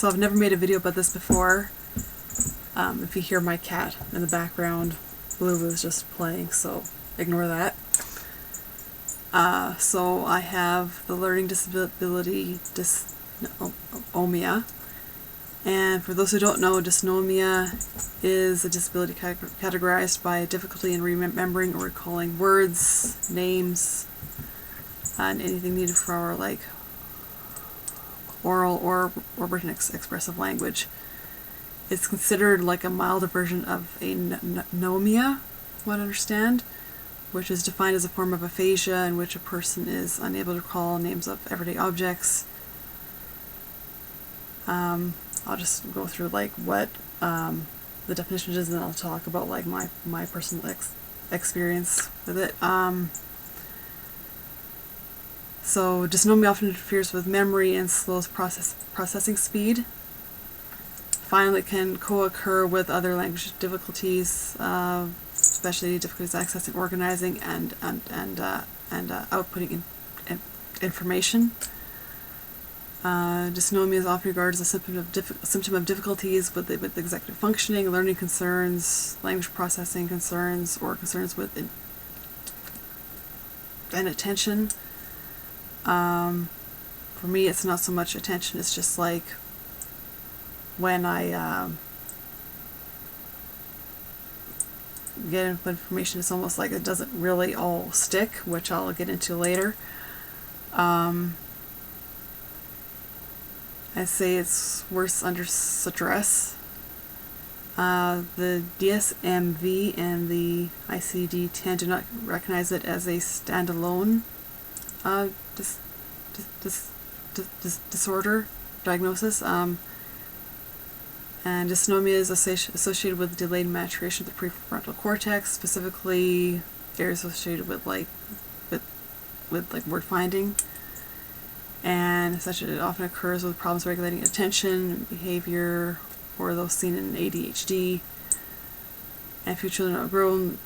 So I've never made a video about this before. If you hear my cat in the background, Blue is just playing, so ignore that. So I have the learning disability Dysnomia. And for those who don't know, dysnomia is a disability categorized by a difficulty in remembering or recalling words, names, and anything needed for our oral or written expressive language. It's considered like a milder version of a nomia, what I understand, which is defined as a form of aphasia in which a person is unable to recall names of everyday objects. I'll just go through like what the definition is, and then I'll talk about like my personal experience with it. So dysnomia often interferes with memory and slows processing speed. Finally, it can co-occur with other language difficulties, especially difficulties accessing, organizing, and outputting information. Dysnomia is often regarded as a symptom of difficulties with executive functioning, learning concerns, language processing concerns, or concerns with attention. For me, it's not so much attention, it's just like when I get information, it's almost like it doesn't really all stick, which I'll get into later. I say it's worse under stress. The DSMV and the ICD-10 do not recognize it as a standalone disorder diagnosis. And dysnomia is associated with delayed maturation of the prefrontal cortex, specifically areas associated with word finding. And such it often occurs with problems regulating attention, behavior, or those seen in ADHD. And few children are grown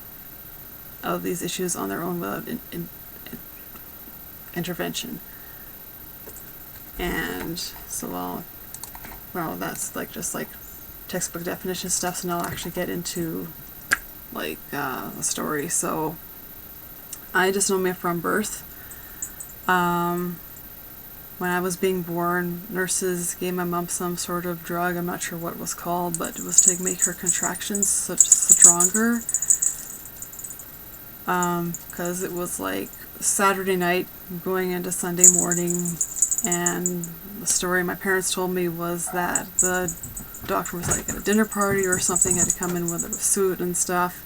of these issues on their own without intervention. And so, well, that's like just like textbook definition stuff. So now I'll actually get into like the story. So I had dysnomia from birth. When I was being born, nurses gave my mom some sort of drug, I'm not sure what it was called, but it was to make her contractions stronger. Because it was like Saturday night going into Sunday morning, and the story my parents told me was that the doctor was like at a dinner party or something, had to come in with a suit and stuff,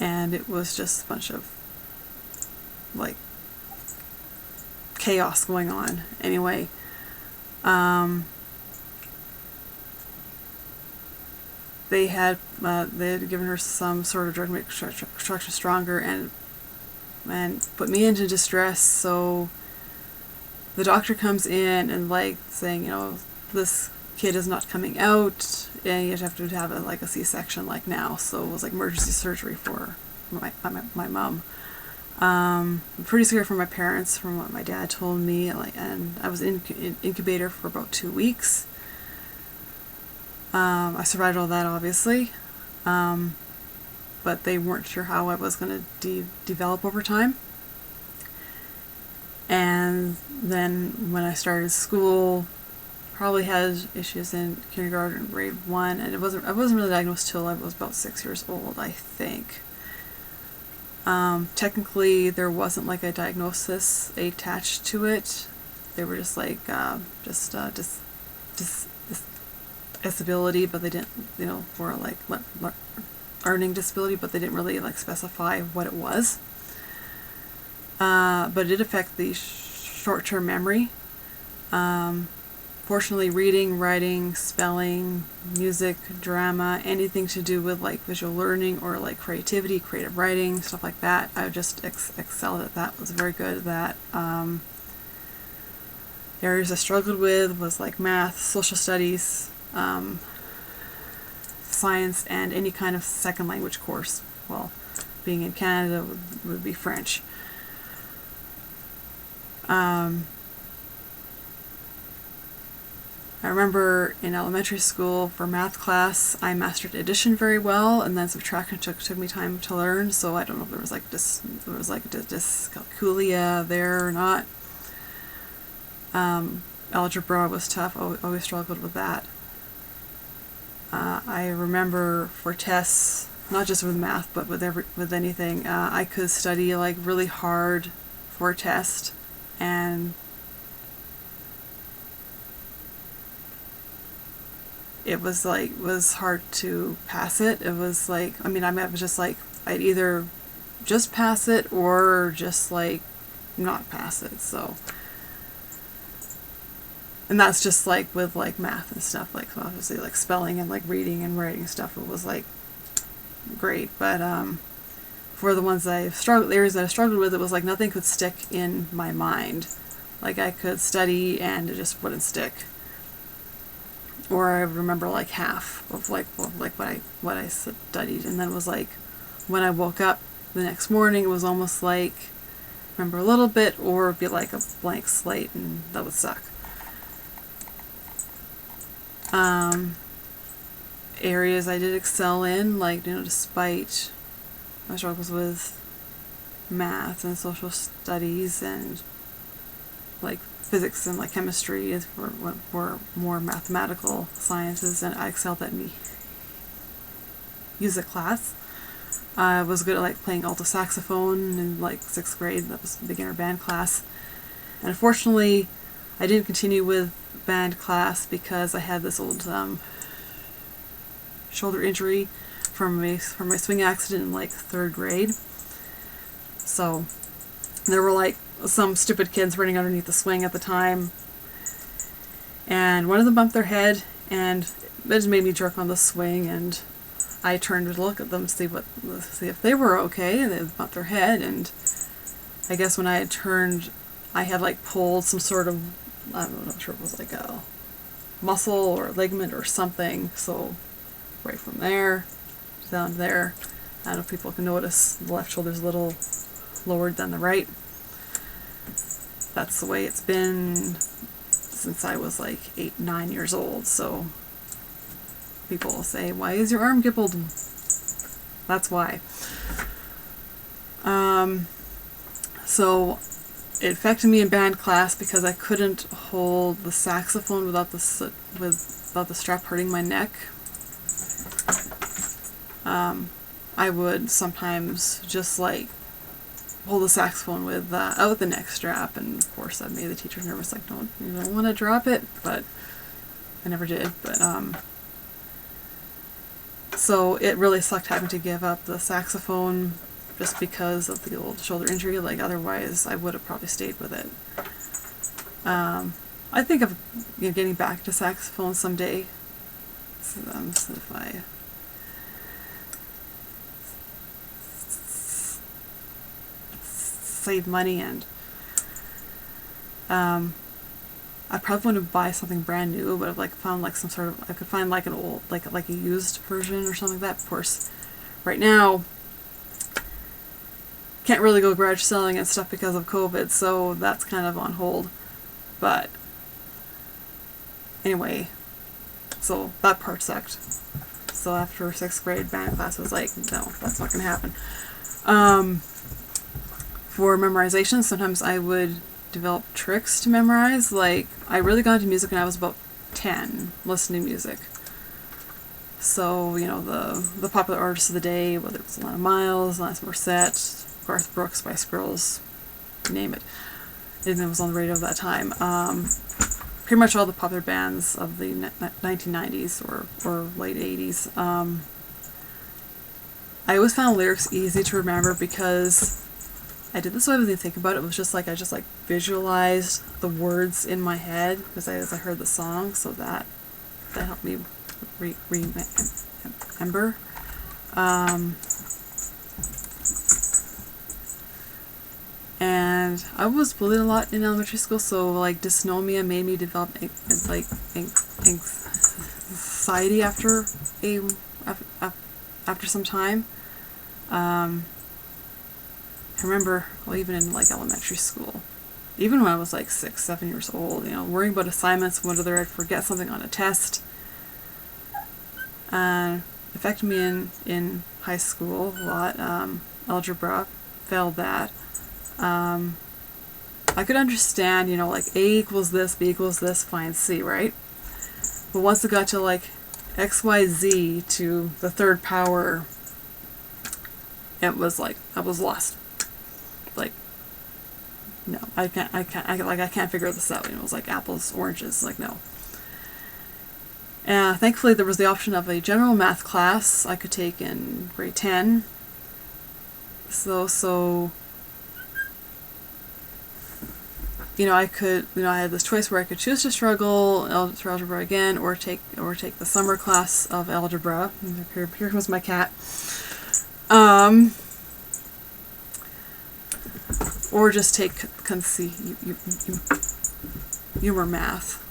and it was just a bunch of like chaos going on. Anyway, they had given her some sort of drug to make contraction stronger, and put me into distress. So the doctor comes in and like saying, you know, this kid is not coming out, and you have to have a C-section like now. So it was like emergency surgery for my mom. Pretty scared for my parents, from what my dad told me, and I was in incubator for about 2 weeks. I survived all that, obviously, but they weren't sure how I was going to develop over time. And then when I started school, probably had issues in kindergarten, grade 1, and I wasn't really diagnosed till I was about 6 years old, I think. Technically, there wasn't like a diagnosis attached to it. They were just like disability, but they didn't, you know, for like learning disability, but they didn't really like specify what it was. But it did affect the short-term memory. Fortunately, reading, writing, spelling, music, drama, anything to do with like visual learning or like creativity, creative writing, stuff like that, I just excelled at that. Was very good at that. The areas I struggled with was like math, social studies, science, and any kind of second language course. Well, being in Canada would be French. I remember in elementary school for math class, I mastered addition very well, and then subtraction took me time to learn. So I don't know if there was like dyscalculia there or not. Algebra was tough. Always struggled with that. I remember for tests, not just with math, but with anything, I could study like really hard for a test, and it was hard to pass it. It was like, I was just like, I'd either just pass it or just like not pass it. So, and that's just like with like math and stuff, like obviously like spelling and like reading and writing stuff, it was like great. But for the ones the areas that I struggled with, it was like nothing could stick in my mind. Like I could study and it just wouldn't stick. Or I remember like half of what I studied, and then it was like when I woke up the next morning, it was almost like remember a little bit, or it'd be like a blank slate, and that would suck. Areas I did excel in, like, despite my struggles with math and social studies and like physics and like chemistry were more mathematical sciences, and I excelled at music class. I was good at like playing alto saxophone in like 6th grade. That was the beginner band class. And unfortunately, I didn't continue with band class because I had this old shoulder injury from my swing accident in like 3rd grade. So there were like some stupid kids running underneath the swing at the time, and one of them bumped their head, and it just made me jerk on the swing, and I turned to look at them, see if they were okay, and they bumped their head, and I guess when I had turned, I had like pulled some sort of, I'm not sure if it was like a muscle or ligament or something. So right from there down there, I don't know if people can notice, the left shoulder's a little lowered than the right. That's the way it's been since I was like 8, 9 years old. So people will say, why is your arm gibbled? That's why. So it affected me in band class because I couldn't hold the saxophone without the strap hurting my neck. I would sometimes just like hold the saxophone with out the neck strap, and of course that made the teachers nervous, like, you don't want to drop it, but I never did. But so it really sucked having to give up the saxophone just because of the old shoulder injury. Like otherwise I would have probably stayed with it. I think of getting back to saxophone someday. So, if I save money, and I probably want to buy something brand new, but I've like found like some sort of, I could find like an old, like a used version or something like that. Of course, right now can't really go garage selling and stuff because of COVID, so that's kind of on hold. But anyway, so that part sucked. So after 6th grade band class, I was like, no, that's not gonna happen. For memorization, sometimes I would develop tricks to memorize. Like, I really got into music when I was about 10, listening to music. So, the popular artists of the day, whether it was Alana Miles, Alanis Morissette, Garth Brooks, Spice Girls, you name it. Anything that was on the radio at that time. Pretty much all the popular bands of the 1990s or late 80s. I always found lyrics easy to remember because I did this, so I didn't think about it. It was just like I just like visualized the words in my head as I heard the song, so that helped me remember. And I was bullied a lot in elementary school, so like dysnomia made me develop anxiety after some time. I remember, well, even in like elementary school, even when I was like 6, 7 years old, worrying about assignments, whether I'd forget something on a test. Affected me in high school a lot. Algebra, failed that. I could understand, like A equals this, B equals this, find C, right? But once it got to like X, Y, Z to the third power, it was like I was lost. Like, no, I can't figure this out. It was like apples, oranges, like no. Thankfully, there was the option of a general math class I could take in grade 10. So I could, I had this choice where I could choose to struggle for algebra again, or take the summer class of algebra. Here comes my cat. Or just take humor math.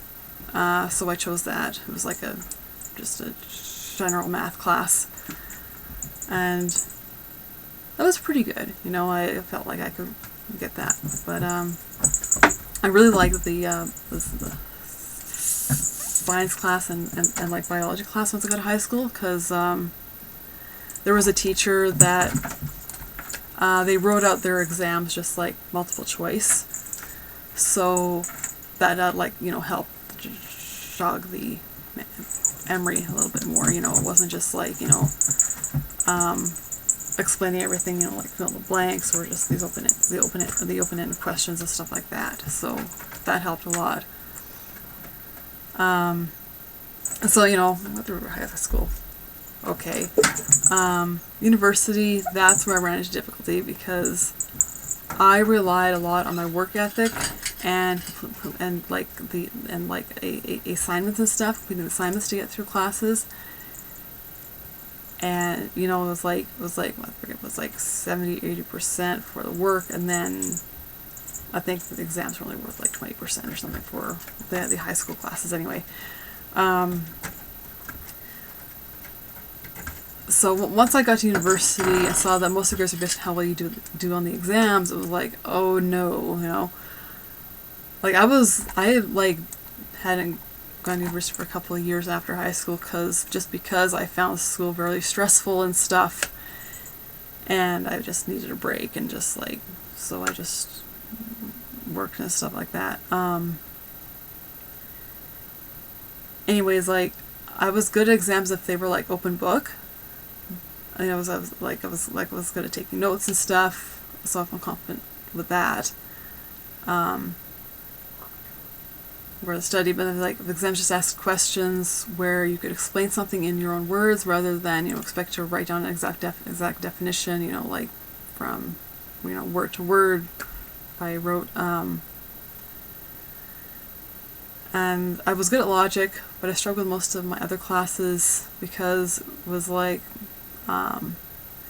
So I chose that. It was like just a general math class, and that was pretty good. I felt like I could get that, but I really liked the science class and like biology class once I got to high school, because there was a teacher that they wrote out their exams just like multiple choice, so that helped jog the memory a little bit more. It wasn't just like explaining everything, like fill in the blanks, or just the open-ended questions and stuff like that. So that helped a lot. So went through high school. Okay. University, that's where I ran into difficulty, because I relied a lot on my work ethic and assignments and stuff, completing assignments to get through classes. And it was like I forget, it was like 70-80% for the work, and then I think the exams were only worth like 20% or something for the high school classes anyway. So once I got to university, I saw that most of the girls are based on how well you do on the exams. It was like, oh no, like I hadn't gone to university for a couple of years after high school, because I found school very stressful and stuff, and I just needed a break, and so I just worked and stuff like that. Anyways, like I was good at exams if they were like open book. I was good at taking notes and stuff, so I'm confident with that. Where the study, but like exams just ask questions where you could explain something in your own words rather than expect to write down an exact definition, like from word to word. I wrote and I was good at logic, but I struggled with most of my other classes, because it was like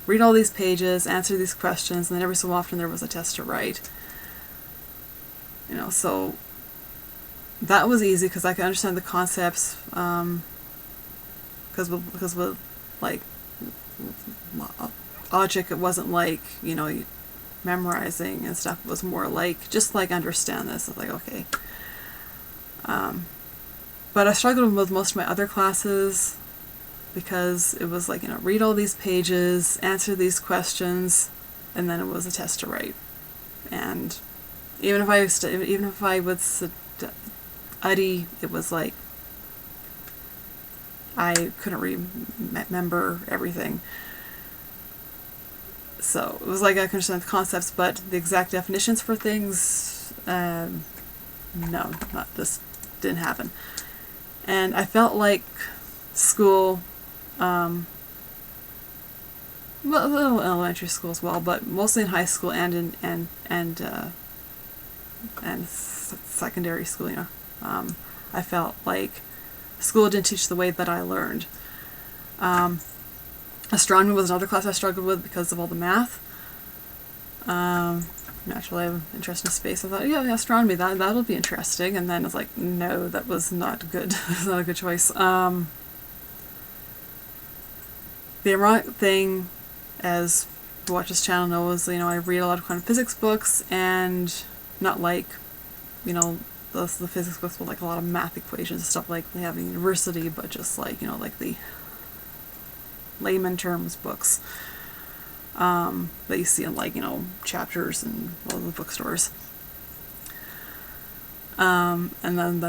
read all these pages, answer these questions, and then every so often there was a test to write. So that was easy because I could understand the concepts, because with like logic, it wasn't like memorizing and stuff. It was more like just like understand this. It's like okay, but I struggled with most of my other classes, because it was like read all these pages, answer these questions, and then it was a test to write. And even if I would study, it was like I couldn't remember everything. So it was like I could understand the concepts, but the exact definitions for things, no, this didn't happen. And I felt like school, well, a little elementary school as well, but mostly in high school and secondary school, I felt like school didn't teach the way that I learned. Astronomy was another class I struggled with because of all the math. Naturally, I have an interest in space. I thought, yeah, astronomy, that'll be interesting. And then I was like, no, that was not good. It's not a good choice. The ironic thing, as who watch this channel knows, I read a lot of quantum physics books, and not like the physics books with like a lot of math equations and stuff like they have in university, but just like, like the layman terms books that you see in like, chapters and all the bookstores. And then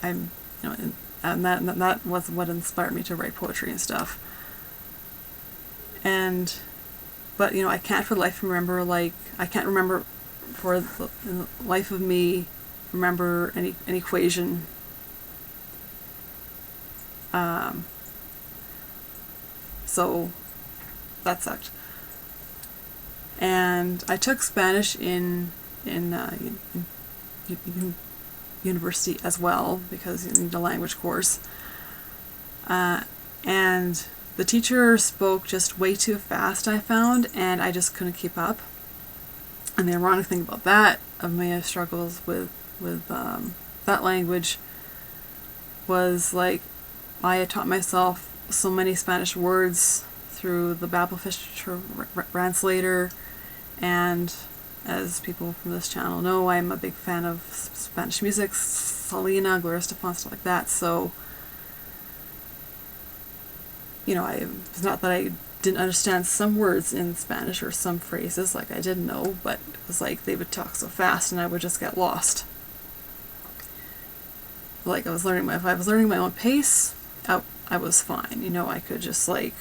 I'm and that was what inspired me to write poetry and stuff. But I can't for life remember, like, I can't remember for the life of me remember an equation. So that sucked. And I took Spanish in university as well, because you need a language course. And the teacher spoke just way too fast, I found, and I just couldn't keep up. And the ironic thing about that, of my struggles with that language, was like I had taught myself so many Spanish words through the Babelfish translator, and as people from this channel know, I'm a big fan of Spanish music, Selena, Gloria Estefan, stuff like that. So, it's not that I didn't understand some words in Spanish or some phrases, like I didn't know, but it was like they would talk so fast and I would just get lost. Like if I was learning my own pace, I was fine. I could just like,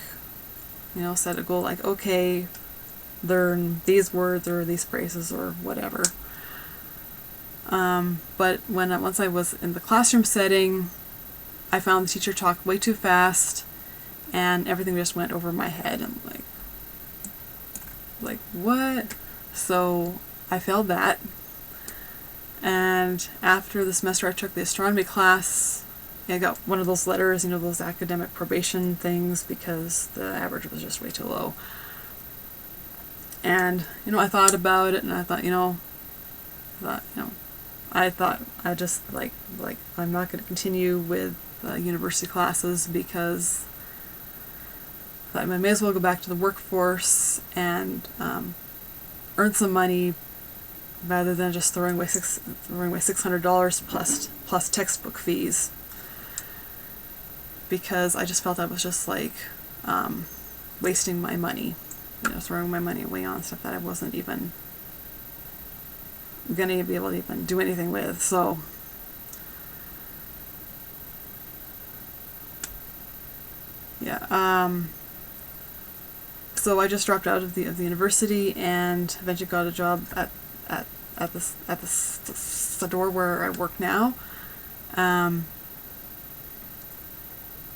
set a goal like, okay, learn these words or these phrases or whatever. But once I was in the classroom setting, I found the teacher talked way too fast, and everything just went over my head. And like what? So I failed that. And after the semester, I took the astronomy class. I got one of those letters, those academic probation things, because the average was just way too low. And, I thought about it, and I thought, I just, like, I'm not going to continue with university classes, because I may as well go back to the workforce and earn some money, rather than just throwing away $600 plus textbook fees. Because I just felt I was just like wasting my money, throwing my money away on stuff that I wasn't even gonna be able to even do anything with. So yeah, so I just dropped out of the university and eventually got a job at the store where I work now.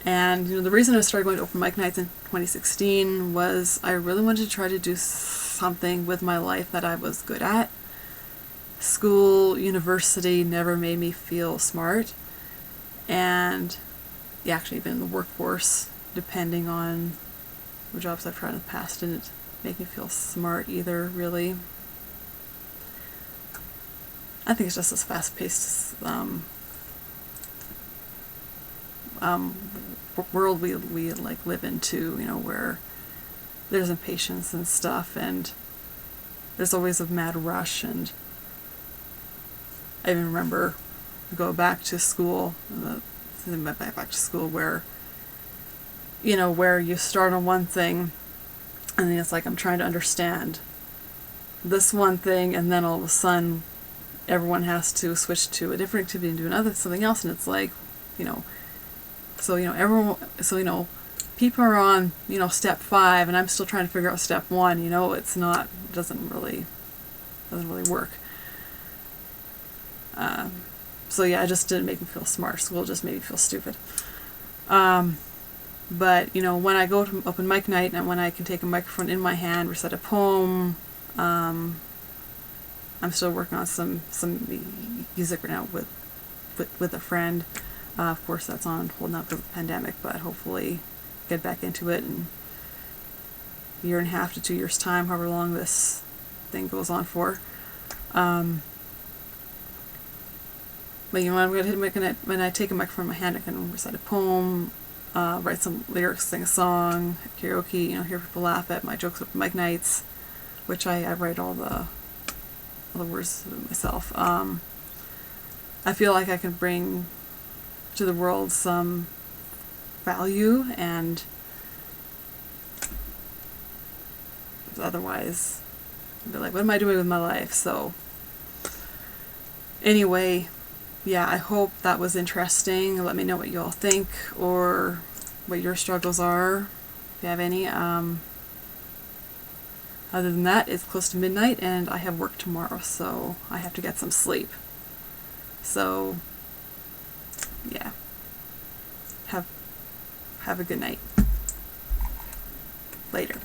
And the reason I started going to open mic nights in 2016 was I really wanted to try to do something with my life that I was good at. School, university never made me feel smart, and actually even in the workforce, depending on the jobs I've tried in the past, didn't make me feel smart either, really. I think it's just this fast-paced world we like live into, where there's impatience and stuff, and there's always a mad rush. And I even remember go back to school, where where you start on one thing, and then it's like I'm trying to understand this one thing, and then all of a sudden everyone has to switch to a different activity and do something else, and it's like, so people are on, step 5, and I'm still trying to figure out step 1. It's not, doesn't really work. So yeah, it just didn't make me feel smart. School just made me feel stupid. But when I go to open mic night, and when I can take a microphone in my hand, recite a poem, I'm still working on some music right now with a friend. Of course, that's on hold now because of the pandemic, but hopefully get back into it in a year and a half to 2 years' time, however long this thing goes on for. But when I take a microphone in my hand, I can recite a poem, write some lyrics, sing a song, karaoke, hear people laugh at my jokes at mic nights, which I write all the other words of myself. I feel like I can bring to the world some value, and otherwise I'd be like, what am I doing with my life? So anyway, yeah, I hope that was interesting. Let me know what you all think, or what your struggles are, if you have any. Other than that, it's close to midnight and I have work tomorrow, so I have to get some sleep. So yeah, have a good night. Later.